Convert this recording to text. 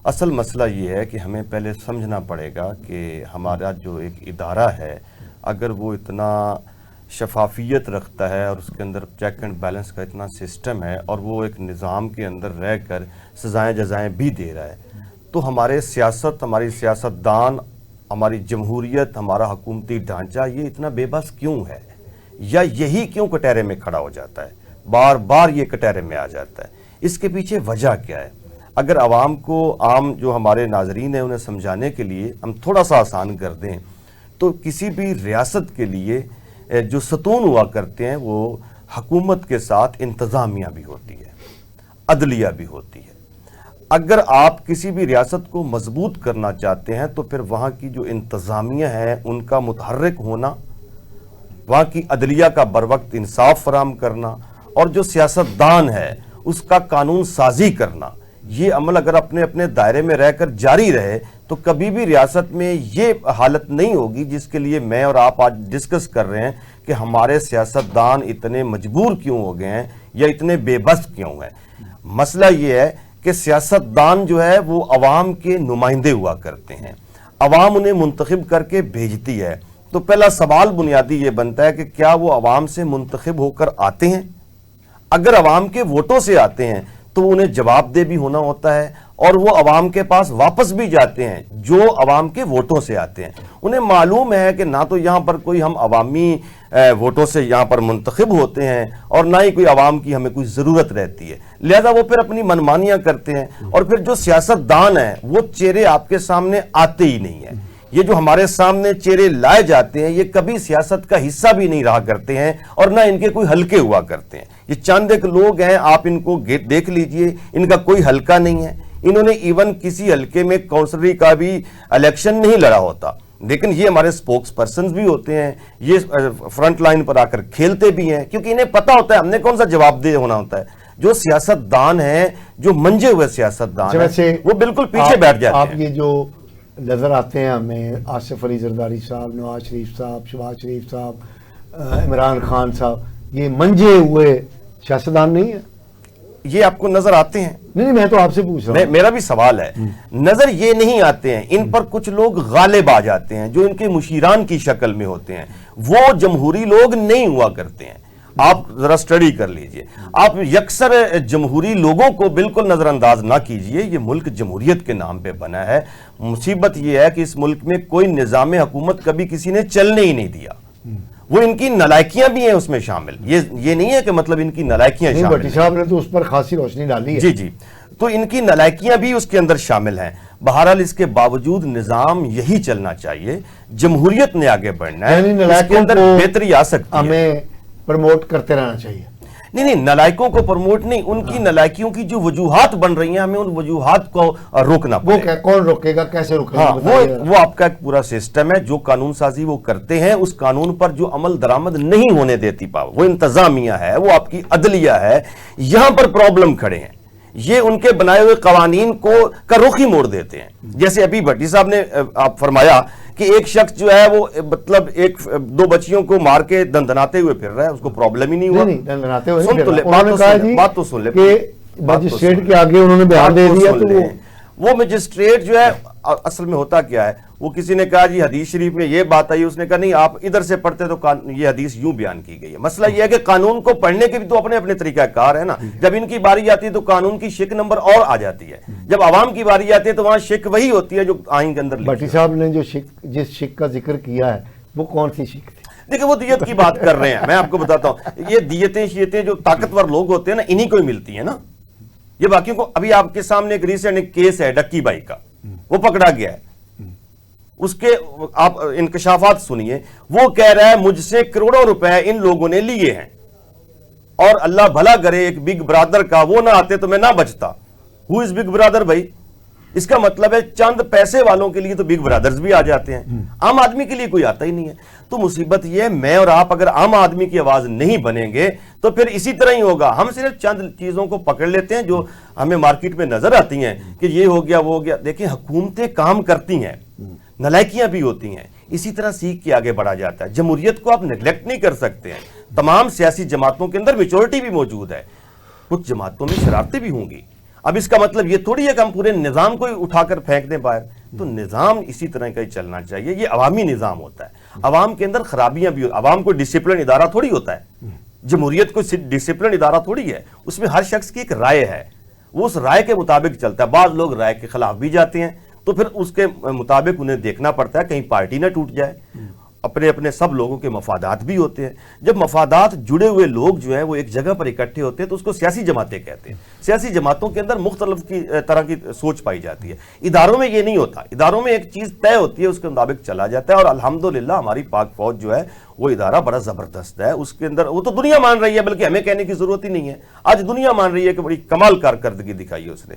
اصل مسئلہ یہ ہے کہ ہمیں پہلے سمجھنا پڑے گا کہ ہمارا جو ایک ادارہ ہے اگر وہ اتنا شفافیت رکھتا ہے اور اس کے اندر چیک اینڈ بیلنس کا اتنا سسٹم ہے اور وہ ایک نظام کے اندر رہ کر سزائیں جزائیں بھی دے رہا ہے، تو ہمارے سیاست، ہماری سیاستدان، ہماری جمہوریت، ہمارا حکومتی ڈھانچہ یہ اتنا بے بس کیوں ہے؟ یا یہی کیوں کٹہرے میں کھڑا ہو جاتا ہے؟ بار بار یہ کٹہرے میں آ جاتا ہے۔ اس کے پیچھے وجہ کیا ہے؟ اگر عوام کو، عام جو ہمارے ناظرین ہیں انہیں سمجھانے کے لیے ہم تھوڑا سا آسان کر دیں تو کسی بھی ریاست کے لیے جو ستون ہوا کرتے ہیں وہ حکومت کے ساتھ انتظامیہ بھی ہوتی ہے، عدلیہ بھی ہوتی ہے۔ اگر آپ کسی بھی ریاست کو مضبوط کرنا چاہتے ہیں تو پھر وہاں کی جو انتظامیہ ہے ان کا متحرک ہونا، وہاں کی عدلیہ کا بروقت انصاف فراہم کرنا، اور جو سیاستدان ہے اس کا قانون سازی کرنا، یہ عمل اگر اپنے دائرے میں رہ کر جاری رہے تو کبھی بھی ریاست میں یہ حالت نہیں ہوگی جس کے لیے میں اور آپ آج ڈسکس کر رہے ہیں کہ ہمارے سیاستدان اتنے مجبور کیوں ہو گئے ہیں یا اتنے بے بس کیوں ہیں۔ مسئلہ یہ ہے کہ سیاستدان جو ہے وہ عوام کے نمائندے ہوا کرتے ہیں، عوام انہیں منتخب کر کے بھیجتی ہے، تو پہلا سوال بنیادی یہ بنتا ہے کہ کیا وہ عوام سے منتخب ہو کر آتے ہیں؟ اگر عوام کے ووٹوں سے آتے ہیں تو انہیں جواب دہ بھی ہونا ہوتا ہے، اور وہ عوام کے پاس واپس بھی جاتے ہیں جو عوام کے ووٹوں سے آتے ہیں۔ انہیں معلوم ہے کہ نہ تو یہاں پر کوئی ہم عوامی ووٹوں سے یہاں پر منتخب ہوتے ہیں اور نہ ہی کوئی عوام کی ہمیں کوئی ضرورت رہتی ہے، لہذا وہ پھر اپنی منمانیاں کرتے ہیں، اور پھر جو سیاستدان ہیں وہ چہرے آپ کے سامنے آتے ہی نہیں ہیں۔ یہ جو ہمارے سامنے چہرے لائے جاتے ہیں یہ کبھی سیاست کا حصہ بھی نہیں رہا کرتے ہیں اور نہ ان کے کوئی حلقے ہوا کرتے ہیں۔ یہ چند ایک لوگ ہیں، آپ ان کو دیکھ لیجئے، ان کا کوئی حلقہ نہیں ہے، انہوں نے ایون کسی حلقے میں کونسلری کا بھی الیکشن نہیں لڑا ہوتا، لیکن یہ ہمارے سپوکس پرسنز بھی ہوتے ہیں، یہ فرنٹ لائن پر آ کر کھیلتے بھی ہیں، کیونکہ انہیں پتا ہوتا ہے ہم نے کون سا جواب دہ ہونا ہوتا ہے۔ جو سیاستدان ہیں، جو منجے ہوئے سیاستدان ہیں، وہ بالکل پیچھے بیٹھ جاتے ہیں۔ آپ یہ جو نظر آتے ہیں ہمیں، آصف علی زرداری صاحب، نواز شریف صاحب، شہباز شریف صاحب، عمران خان صاحب، یہ منجے ہوئے سیاستدان نہیں ہیں؟ یہ آپ کو نظر آتے ہیں؟ نہیں، میں تو آپ سے پوچھ رہا ہوں، میرا بھی سوال ہے۔ نظر یہ نہیں آتے ہیں، ان پر کچھ لوگ غالب آ جاتے ہیں جو ان کے مشیران کی شکل میں ہوتے ہیں، وہ جمہوری لوگ نہیں ہوا کرتے ہیں۔ آپ ذرا سٹڈی کر لیجئے، آپ یکسر جمہوری لوگوں کو بالکل نظر انداز نہ کیجئے۔ یہ ملک جمہوریت کے نام پہ بنا ہے، مصیبت یہ ہے کہ اس ملک میں کوئی نظام حکومت کبھی کسی نے چلنے ہی نہیں دیا، وہ ان کی نالائکیاں بھی ہیں اس میں شامل، یہ نہیں ہے کہ مطلب ان کی نالائکیاں شامل ہیں۔ بھٹی صاحب نے تو اس پر خاصی روشنی ڈالی ہے۔ جی، تو ان کی نالائکیاں بھی اس کے اندر شامل ہیں۔ بہرحال اس کے باوجود نظام یہی چلنا چاہیے، جمہوریت نے آگے بڑھنا ہے، اس کے اندر بہتری آ سکتی ہے۔ ہمیں پروموٹ کرتے رہنا چاہیے۔ نہیں، نالائکوں کو پروموٹ نہیں، ان کی نالائکیوں کی جو وجوہات بن رہی ہیں ہمیں ان وجوہات کو روکنا پڑے گا۔ کون روکے گا، کیسے روکے گا؟ وہ آپ کا ایک پورا سسٹم ہے، جو قانون سازی وہ کرتے ہیں، اس قانون پر جو عمل درآمد نہیں ہونے دیتی پاور، وہ انتظامیہ ہے، وہ آپ کی عدلیہ ہے۔ یہاں پر پرابلم کھڑے ہیں، یہ ان کے بنائے ہوئے قوانین کا رخ ہی موڑ دیتے ہیں۔ جیسے ابھی بھٹی صاحب نے آپ فرمایا کہ ایک شخص جو ہے وہ مطلب ایک دو بچیوں کو مار کے دندناتے ہوئے پھر رہا ہے، اس کو پرابلم ہی نہیں ہوا۔ نہیں، دندناتے ہوئے سن تو لے، بات تو سن لے کہ مجسٹریٹ کے آگے انہوں نے بیان دے دیا، تو وہ مجسٹریٹ جو ہے اصل میں ہوتا کیا ہے، وہ کسی نے کہا جی حدیث شریف میں یہ بات آئی، اس نے کہا نہیں آپ ادھر سے پڑھتے تو یہ حدیث یوں بیان کی گئی ہے۔ مسئلہ یہ ہے کہ قانون کو پڑھنے کے بھی تو اپنے اپنے طریقہ کار ہے نا۔ جب ان کی باری آتی ہے تو قانون کی شک نمبر اور آ جاتی ہے، جب عوام کی باری آتی ہے تو وہاں شک وہی ہوتی ہے جو آئین کے اندر لکھی ہے۔ بھٹی صاحب نے جو جس شک کا ذکر کیا ہے وہ کون سی شک تھی؟ دیکھیں وہ دیت کی بات کر رہے ہیں، میں آپ کو بتاتا ہوں، یہ دیتیں شیتیں جو طاقتور لوگ ہوتے ہیں نا، انہی کو ہی ملتی ہیں نا۔ یہ باقیوں کو، ابھی آپ کے سامنے ایک ریسنٹ کیس ہے ڈکی بائی کا، وہ پکڑا گیا ہے، اس کے آپ انکشافات سنیے، وہ کہہ رہا ہے مجھ سے کروڑوں روپے ان لوگوں نے لیے ہیں، اور اللہ بھلا کرے ایک بگ برادر کا وہ نہ آتے تو میں نہ بچتا۔ ہو از بگ برادر بھائی؟ اس کا مطلب ہے چند پیسے والوں کے لیے تو بگ برادرز بھی آ جاتے ہیں، عام آدمی کے لیے کوئی آتا ہی نہیں ہے۔ تو مصیبت یہ ہے، میں اور آپ اگر عام آدمی کی آواز نہیں بنیں گے تو پھر اسی طرح ہی ہوگا۔ ہم صرف چند چیزوں کو پکڑ لیتے ہیں جو ہمیں مارکیٹ میں نظر آتی ہیں کہ یہ ہو گیا وہ ہو گیا۔ دیکھیں حکومتیں کام کرتی ہیں، نالائکیاں بھی ہوتی ہیں، اسی طرح سیکھ کے آگے بڑھا جاتا ہے۔ جمہوریت کو آپ نیگلیکٹ نہیں کر سکتے ہیں۔ تمام سیاسی جماعتوں کے اندر میچورٹی بھی موجود ہے، کچھ جماعتوں میں شرارتیں بھی ہوں گی، اب اس کا مطلب یہ تھوڑی ہے کہ ہم پورے نظام کو ہی اٹھا کر پھینک دیں باہر. تو نظام اسی طرح کا ہی چلنا چاہیے. یہ عوامی نظام ہوتا ہے, عوام کے اندر خرابیاں بھی عوام کو ڈسپلن ادارہ تھوڑی ہوتا ہے. جمہوریت کوئی ڈسپلن ادارہ تھوڑی ہے, اس میں ہر شخص کی ایک رائے ہے, وہ اس رائے کے مطابق چلتا ہے. بعض لوگ رائے کے خلاف بھی جاتے ہیں, تو پھر اس کے مطابق انہیں دیکھنا پڑتا ہے کہیں پارٹی نہ ٹوٹ جائے. اپنے اپنے سب لوگوں کے مفادات بھی ہوتے ہیں. جب مفادات جڑے ہوئے لوگ جو ہیں وہ ایک جگہ پر اکٹھے ہوتے ہیں تو اس کو سیاسی جماعتیں کہتے ہیں. سیاسی جماعتوں کے اندر مختلف طرح کی سوچ پائی جاتی ہے. اداروں میں یہ نہیں ہوتا. اداروں میں ایک چیز طے ہوتی ہے, اس کے مطابق چلا جاتا ہے. اور الحمدللہ ہماری پاک فوج جو ہے وہ ادارہ بڑا زبردست ہے. اس کے اندر وہ تو دنیا مان رہی ہے, بلکہ ہمیں کہنے کی ضرورت ہی نہیں ہے. آج دنیا مان رہی ہے کہ بڑی کمال کارکردگی دکھائی ہے اس نے.